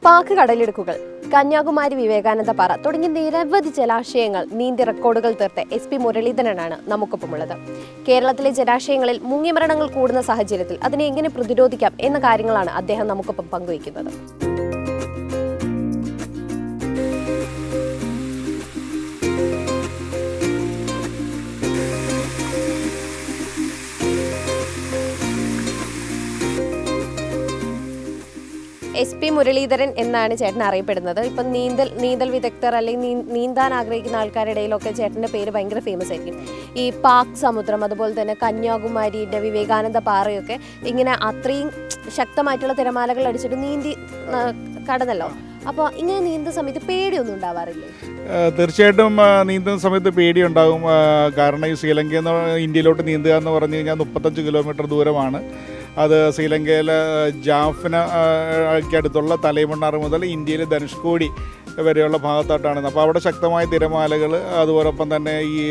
Pack കടലിടുക്കുകൾ, Kanyakumari Vivekananda പാറ തുടങ്ങിയ നിരവധി ജലാശയങ്ങൾ നീന്തി റെക്കോർഡുകൾ തീർത്ത SP മുരളീധരനാണ് നമുക്കൊപ്പമുള്ളത്. കേരളത്തിലെ ജലാശയങ്ങളിൽ മുങ്ങിമരണങ്ങൾ കൂടുന്ന സാഹചര്യത്തിൽ അതിനെ എങ്ങനെ പ്രതിരോധിക്കാം എന്ന കാര്യങ്ങളാണ് അദ്ദേഹം നമുക്കൊപ്പം പങ്കുവയ്ക്കുന്നത്. SP മുരളീധരൻ എന്നാണ് ചേട്ടൻ അറിയപ്പെടുന്നത്. ഇപ്പം നീന്തൽ വിദഗ്ധർ അല്ലെങ്കിൽ നീന്താൻ ആഗ്രഹിക്കുന്ന ആൾക്കാരുടെ ഇടയിലൊക്കെ ചേട്ടൻ്റെ പേര് ഭയങ്കര ഫേമസ് ആയിരിക്കും. ഈ പാക് സമുദ്രം, അതുപോലെ തന്നെ കന്യാകുമാരിയുടെ വിവേകാനന്ദ പാറയൊക്കെ ഇങ്ങനെ അത്രയും ശക്തമായിട്ടുള്ള തിരമാലകൾ അടിച്ചിട്ട് നീന്തി കടന്നല്ലോ. അപ്പോൾ ഇങ്ങനെ നീന്തുന്ന സമയത്ത് പേടിയൊന്നും ഉണ്ടാവാറില്ലേ? തീർച്ചയായിട്ടും നീന്തുന്ന സമയത്ത് പേടിയുണ്ടാകും. കാരണം ഈ ശ്രീലങ്കയിൽ നിന്ന് ഇന്ത്യയിലോട്ട് നീന്തുക എന്ന് പറഞ്ഞു കഴിഞ്ഞാൽ 35 കിലോമീറ്റർ ദൂരമാണ്. അത് ശ്രീലങ്കയിലെ ജാഫ്നയ്ക്കടുത്തുള്ള തലൈമണ്ണാറ് മുതൽ ഇന്ത്യയിലെ ധനുഷ്കോടി വരെയുള്ള ഭാഗത്തായിട്ടാണ്. അപ്പോൾ അവിടെ ശക്തമായ തിരമാലകൾ, അതുപോലൊപ്പം തന്നെ ഈ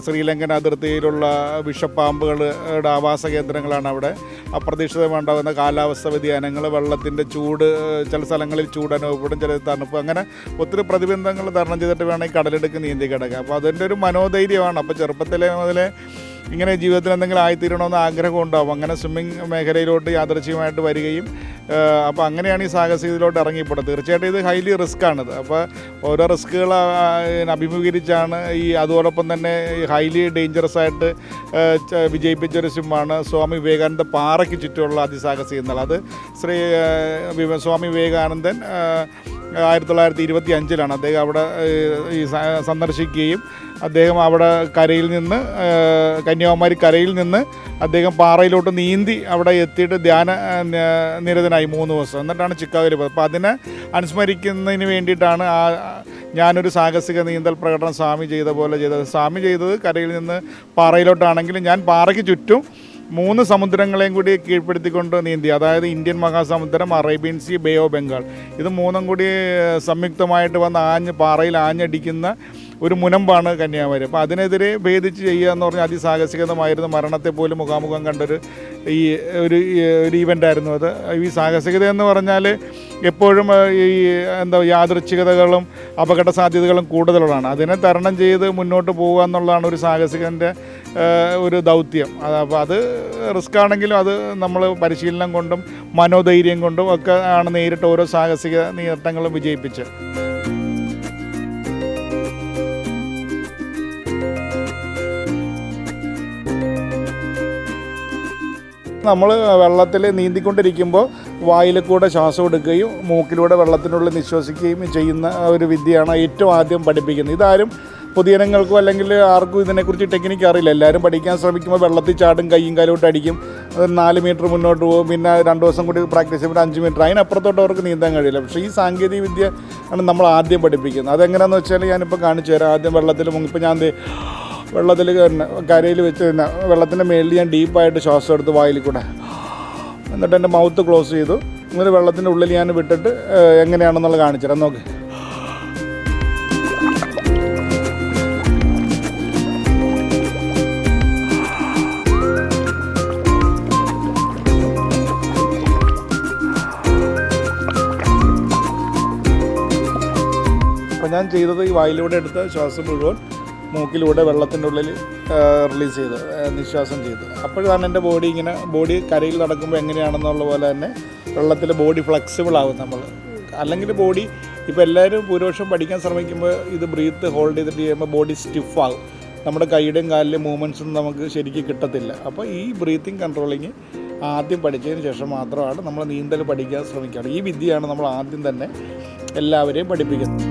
ശ്രീലങ്കൻ അതിർത്തിയിലുള്ള വിഷപ്പാമ്പുകളുടെ ആവാസ കേന്ദ്രങ്ങളാണ് അവിടെ. അപ്രതീക്ഷിതമുണ്ടാകുന്ന കാലാവസ്ഥ വ്യതിയാനങ്ങൾ, വെള്ളത്തിൻ്റെ ചൂട്, ചില സ്ഥലങ്ങളിൽ ചൂട് അനുഭവപ്പെടും, ചില തണുപ്പ്, അങ്ങനെ ഒത്തിരി പ്രതിബന്ധങ്ങൾ തരണം ചെയ്തിട്ട് വേണമെങ്കിൽ കടലെടുക്ക് നീന്തി കിടക്കുക. അപ്പോൾ അതിൻ്റെ ഒരു മനോധൈര്യമാണ്. അപ്പോൾ ചെറുപ്പത്തിലെ മുതലേ ഇങ്ങനെ ജീവിതത്തിൽ എന്തെങ്കിലും ആയിത്തീരണമെന്ന് ആഗ്രഹം ഉണ്ടാവും. അങ്ങനെ സ്വിമ്മിങ് മേഖലയിലോട്ട് യാദൃച്ഛികമായിട്ട് വരികയും അപ്പോൾ അങ്ങനെയാണ് ഈ സാഹസികതയിലോട്ട് ഇറങ്ങിപ്പെടുന്നത്. തീർച്ചയായിട്ടും ഇത് ഹൈലി റിസ്ക്കാണിത്. അപ്പോൾ ഓരോ റിസ്ക്കുകൾ അഭിമുഖീകരിച്ചാണ് അതോടൊപ്പം തന്നെ ഹൈലി ഡേഞ്ചറസ് ആയിട്ട് വിജയിപ്പിച്ചൊരു സ്വിമ്മാണ് സ്വാമി വിവേകാനന്ദ പാറയ്ക്ക് ചുറ്റുമുള്ള അതിസാഹസികതകൾ. അത് സ്വാമി വിവേകാനന്ദൻ 1925 അദ്ദേഹം അവിടെ സന്ദർശിക്കുകയും അദ്ദേഹം അവിടെ കരയിൽ നിന്ന്, കന്യാകുമാരി കരയിൽ നിന്ന് അദ്ദേഹം പാറയിലോട്ട് നീന്തി അവിടെ എത്തിയിട്ട് ധ്യാന നിരതനായി 3 ദിവസം. എന്നിട്ടാണ് ചിക്കാഗോയിൽ പോയത്. അപ്പോൾ അതിനെ അനുസ്മരിക്കുന്നതിന് വേണ്ടിയിട്ടാണ് ഞാനൊരു സാഹസിക നീന്തൽ പ്രകടനം സ്വാമി ചെയ്ത പോലെ ചെയ്തത്. സ്വാമി ചെയ്തത് കരയിൽ നിന്ന് പാറയിലോട്ടാണെങ്കിലും ഞാൻ പാറയ്ക്ക് ചുറ്റും 3 സമുദ്രങ്ങളെയും കൂടി കീഴ്പ്പെടുത്തിക്കൊണ്ട് നീന്തി. അതായത് ഇന്ത്യൻ മഹാസമുദ്രം, Arabian sea, bay of Bengal, ഇത് 3ഉം കൂടി സംയുക്തമായിട്ട് വന്ന് പാറയിൽ ആഞ്ഞടിക്കുന്ന ഒരു മുനമ്പാണ് കന്യാകുമാരി. അപ്പോൾ അതിനെതിരെ ഭേദിച്ച് ചെയ്യുക എന്ന് പറഞ്ഞാൽ അതിസാഹസികതമായിരുന്നു. മരണത്തെ പോലും മുഖാമുഖം കണ്ടൊരു ഒരു ഈവൻ്റായിരുന്നു അത്. ഈ സാഹസികത എന്ന് പറഞ്ഞാൽ എപ്പോഴും യാദൃച്ഛികതകളും അപകട സാധ്യതകളും കൂടുതലുള്ളതാണ്. അതിനെ തരണം ചെയ്ത് മുന്നോട്ട് പോകുക എന്നുള്ളതാണ് ഒരു സാഹസികൻ്റെ ഒരു ദൗത്യം. അപ്പോൾ അത് റിസ്ക് ആണെങ്കിലും അത് നമ്മൾ പരിശീലനം കൊണ്ടും മനോധൈര്യം കൊണ്ടും ഒക്കെ ആണ് നേരിട്ട് ഓരോ സാഹസിക നേട്ടങ്ങളും വിജയിപ്പിച്ചത്. നമ്മൾ വെള്ളത്തിൽ നീന്തിക്കൊണ്ടിരിക്കുമ്പോൾ വായിൽ കൂടെ ശ്വാസം എടുക്കുകയും മൂക്കിലൂടെ വെള്ളത്തിനുള്ളിൽ നിശ്വസിക്കുകയും ചെയ്യുന്ന ഒരു വിദ്യയാണ് ഏറ്റവും ആദ്യം പഠിപ്പിക്കുന്നത്. ഇതാരും പൊതുജനങ്ങൾക്കോ അല്ലെങ്കിൽ ആർക്കും ഇതിനെക്കുറിച്ച് ടെക്നിക്ക് അറിയില്ല. എല്ലാവരും പഠിക്കാൻ ശ്രമിക്കുമ്പോൾ വെള്ളത്തിൽ ചാടും, കയ്യും കാലോട്ട് അടിക്കും, അത് 4 മീറ്റർ മുന്നോട്ട് പോകും, പിന്നെ 2 ദിവസം കൂടി പ്രാക്ടീസ് ചെയ്യുമ്പോൾ 5 മീറ്റർ, അതിനപ്പുറത്തോട്ട് അവർക്ക് നീന്താൻ കഴിയില്ല. പക്ഷേ ഈ സാങ്കേതിക വിദ്യ ആണ് നമ്മൾ ആദ്യം പഠിപ്പിക്കുന്നത്. അതെങ്ങനെയാണെന്ന് വെച്ചാൽ ഞാനിപ്പോൾ കാണിച്ചു തരാം. ആദ്യം വെള്ളത്തിൽ മുങ്ങിപ്പോൾ ഞാൻ വെള്ളത്തിൽ കരയിൽ വെച്ച് തന്നെ വെള്ളത്തിൻ്റെ മേളിൽ ഞാൻ ഡീപ്പായിട്ട് ശ്വാസം എടുത്ത് വായിൽ കൂടെ, എന്നിട്ട് എൻ്റെ മൗത്ത് ക്ലോസ് ചെയ്തു. എന്നിട്ട് വെള്ളത്തിൻ്റെ ഉള്ളിൽ ഞാൻ വിട്ടിട്ട് എങ്ങനെയാണെന്നുള്ളത് കാണിച്ചു തരാം. നോക്ക്. അപ്പോൾ ഞാൻ ചെയ്തത് ഈ വായിലൂടെ എടുത്ത ശ്വാസം മുഴുവൻ മൂക്കിലൂടെ വെള്ളത്തിൻ്റെ ഉള്ളിൽ റിലീസ് ചെയ്ത് നിശ്വാസം ചെയ്തു. അപ്പോഴാണ് എൻ്റെ ബോഡി കരയിൽ നടക്കുമ്പോൾ എങ്ങനെയാണെന്നുള്ള പോലെ തന്നെ വെള്ളത്തിൽ ബോഡി ഫ്ലെക്സിബിൾ ആകും. നമ്മൾ അല്ലെങ്കിൽ ബോഡി ഇപ്പോൾ എല്ലാവരും ഭൂരിപക്ഷം പഠിക്കാൻ ശ്രമിക്കുമ്പോൾ ഇത് ബ്രീത്ത് ഹോൾഡ് ചെയ്തിട്ട് ചെയ്യുമ്പോൾ ബോഡി സ്റ്റിഫാകും. നമ്മുടെ കൈയുടെയും കാലിലെയും മൂവ്മെൻറ്റ്സൊന്നും നമുക്ക് ശരിക്കും കിട്ടത്തില്ല. അപ്പോൾ ഈ ബ്രീത്തിങ് കൺട്രോളിങ് ആദ്യം പഠിച്ചതിന് ശേഷം മാത്രമാണ് നമ്മൾ നീന്തൽ പഠിക്കാൻ ശ്രമിക്കുക. ഈ വിദ്യയാണ് നമ്മൾ ആദ്യം തന്നെ എല്ലാവരെയും പഠിപ്പിക്കുന്നത്.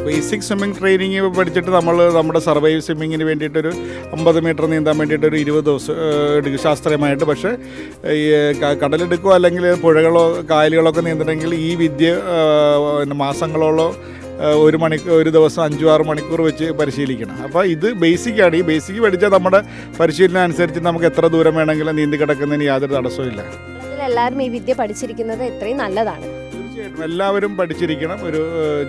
ബേസിക് സ്വിമ്മിങ് ട്രെയിനിങ് പഠിച്ചിട്ട് നമ്മുടെ സർവൈവ് സ്വിമ്മിങ്ങിന് വേണ്ടിയിട്ടൊരു 50 മീറ്റർ നീന്താൻ വേണ്ടിയിട്ടൊരു 20 ദിവസം എടുക്കും ശാസ്ത്രീയമായിട്ട്. പക്ഷേ ഈ കടലെടുക്കോ അല്ലെങ്കിൽ പുഴകളോ കായലുകളൊക്കെ നീന്തണമെങ്കിൽ ഈ വിദ്യ മാസങ്ങളോളം ഒരു ദിവസം 5-6 മണിക്കൂർ വെച്ച് പരിശീലിക്കണം. അപ്പോൾ ഇത് ബേസിക്കാണ്. ഈ ബേസിക് പഠിച്ചാൽ നമ്മുടെ പരിശീലനം അനുസരിച്ച് നമുക്ക് എത്ര ദൂരം വേണമെങ്കിലും നീന്തി കിടക്കുന്നതിന് യാതൊരു തടസ്സവും ഇല്ല. എല്ലാവരും ഈ വിദ്യ പഠിച്ചിരിക്കുന്നത് എത്രയും നല്ലതാണ്. തീർച്ചയായിട്ടും എല്ലാവരും പഠിച്ചിരിക്കണം. ഒരു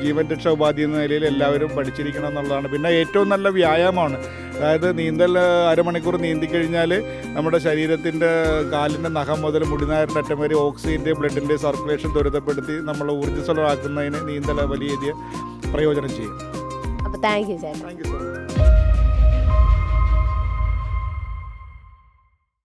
ജീവൻ രക്ഷാ ഉപാധി എന്ന നിലയിൽ എല്ലാവരും പഠിച്ചിരിക്കണം എന്നുള്ളതാണ്. പിന്നെ ഏറ്റവും നല്ല വ്യായാമമാണ്. അതായത് നീന്തൽ അരമണിക്കൂർ നീന്തിക്കഴിഞ്ഞാൽ നമ്മുടെ ശരീരത്തിൻ്റെ കാലിൻ്റെ നഖം മുതൽ മുടിനായറിൻ്റെ അറ്റം വരെ ഓക്സിജൻ്റെ ബ്ലഡിൻ്റെ സർക്കുലേഷൻ ത്വരിതപ്പെടുത്തി നമ്മൾ ഊർജ്ജസ്വലമാക്കുന്നതിന് നീന്തൽ വലിയ പ്രയോജനം ചെയ്യും. അപ്പോൾ താങ്ക് യു ചേട്ടാ. Thank you so much.